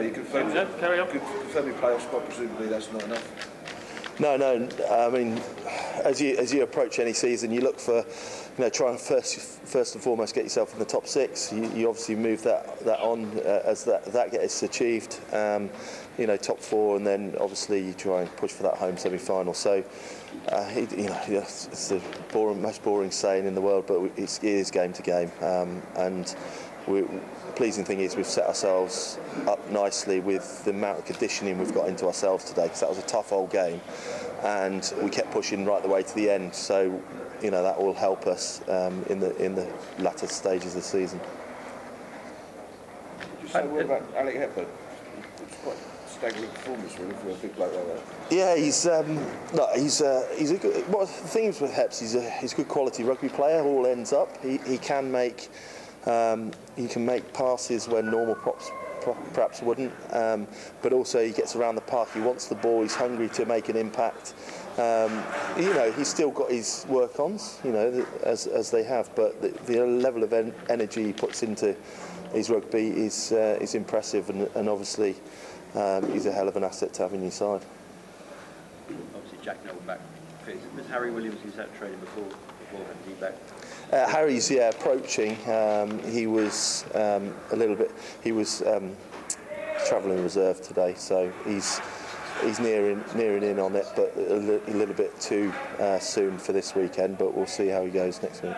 you confirm your playoff spot. Presumably that's not enough. No. I mean, as you approach any season, you look for, try and first and foremost get yourself in the top 6. You obviously move that on as that gets achieved. Top 4, and then obviously you try and push for that home semi-final. So, it's the most boring saying in the world, but it is game to game. And the pleasing thing is we've set ourselves up nicely with the amount of conditioning we've got into ourselves today, because that was a tough old game, and we kept pushing right the way to the end. So, that will help us in the latter stages of the season. Just say a word about Alex Hepher. It's quite a staggering performance really for a big bloke like that. Yeah, he's a good. Well, the thing is with Heps, he's a good quality rugby player. All ends up. He can make passes when normal props perhaps wouldn't, but also he gets around the park. He wants the ball. He's hungry to make an impact. He's still got his work-ons, as they have, but the level of energy he puts into his rugby is impressive, and obviously he's a hell of an asset to have in your side. Obviously, Jack Noble back. Was Harry Williams, who's had training before he back? Harry's approaching. He was a little bit. He was travelling reserve today, so he's nearing in on it, but a little bit too soon for this weekend. But we'll see how he goes next week.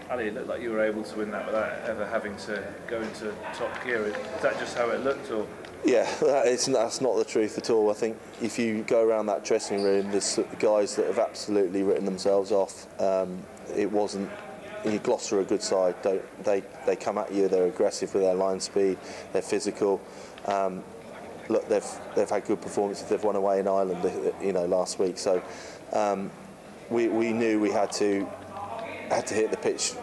Ali, it looked like you were able to win that without ever having to go into top gear. Is that just how it looked, or? Yeah, that's not the truth at all. I think if you go around that dressing room, there's guys that have absolutely written themselves off. It wasn't. Gloucester are a good side. They come at you. They're aggressive with their line speed. They're physical. Look, they've had good performances. They've won away in Ireland, last week. So we knew we had to hit the pitch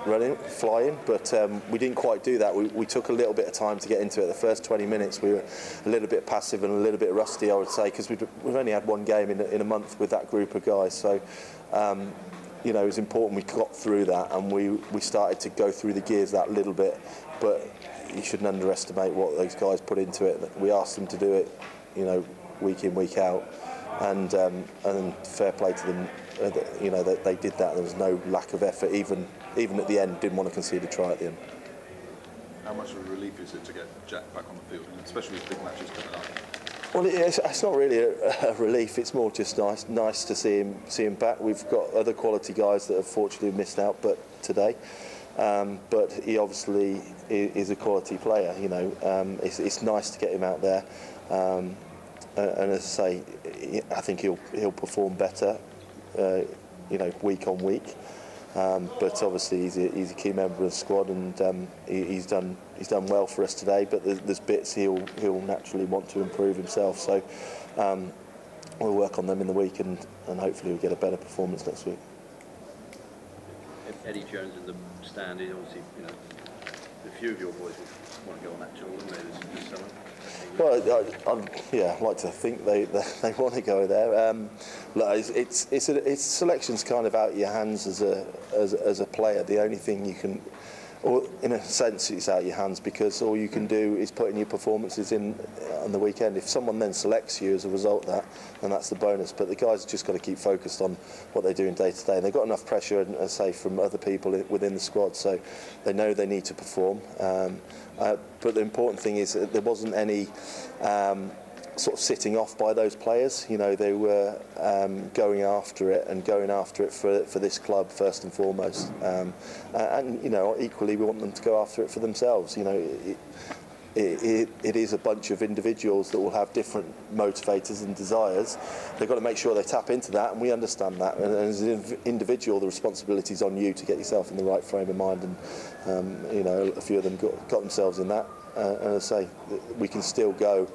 flying, but we didn't quite do that. We took a little bit of time to get into it. The first 20 minutes we were a little bit passive and a little bit rusty, I would say, because we've only had one game in a month with that group of guys. So it was important we got through that, and we started to go through the gears that little bit. But you shouldn't underestimate what those guys put into it. We asked them to do it, week in, week out, and fair play to them. They did that. There was no lack of effort. Even at the end, didn't want to concede a try at the end. How much of a relief is it to get Jack back on the field, especially with big matches coming up? Well, it's not really a relief. It's more just nice to see him back. We've got other quality guys that have fortunately missed out, but today. But he obviously is a quality player. It's nice to get him out there. And as I say, I think he'll perform better, week on week. But obviously he's a key member of the squad, and he's done well for us today. But there's bits he'll naturally want to improve himself. So we'll work on them in the week, and hopefully we'll get a better performance next week. Eddie Jones in the stand, obviously, a few of your boys would want to go on that tour, wouldn't they, this summer? Well, I'd like to think they want to go there. It's selection's kind of out of your hands as a player. The only thing you can, or in a sense, it's out of your hands, because all you can do is put in your performances in on the weekend. If someone then selects you as a result of that, then that's the bonus. But the guys have just got to keep focused on what they're doing day to day. And they've got enough pressure, and say, from other people within the squad, so they know they need to perform. But the important thing is that there wasn't any sort of sitting off by those players. They were going after it for this club first and foremost. And equally we want them to go after it for themselves. It is a bunch of individuals that will have different motivators and desires. They've got to make sure they tap into that, and we understand that. And as an individual, the responsibility is on you to get yourself in the right frame of mind. And a few of them got themselves in that. And as I say, we can still go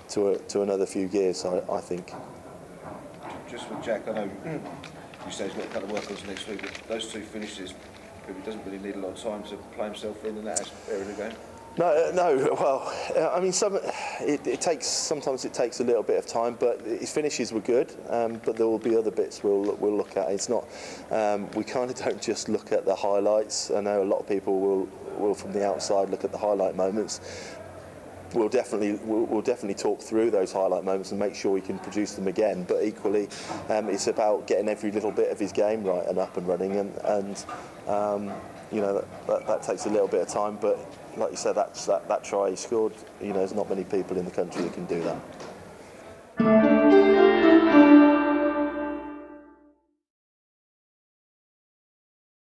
to another few gears, I think. Just with Jack, I know you say he's got a couple of work-ons next week, but those two finishes, he doesn't really need a lot of time to play himself in that area of the game. No. Well, I mean, sometimes it takes a little bit of time, but his finishes were good. But there will be other bits we'll look at. It's not. We kind of don't just look at the highlights. I know a lot of people will from the outside look at the highlight moments. we'll definitely talk through those highlight moments and make sure we can produce them again. But equally, it's about getting every little bit of his game right and up and running, and you know, that takes a little bit of time. But like you said, that try he scored, you know, there's not many people in the country that can do that.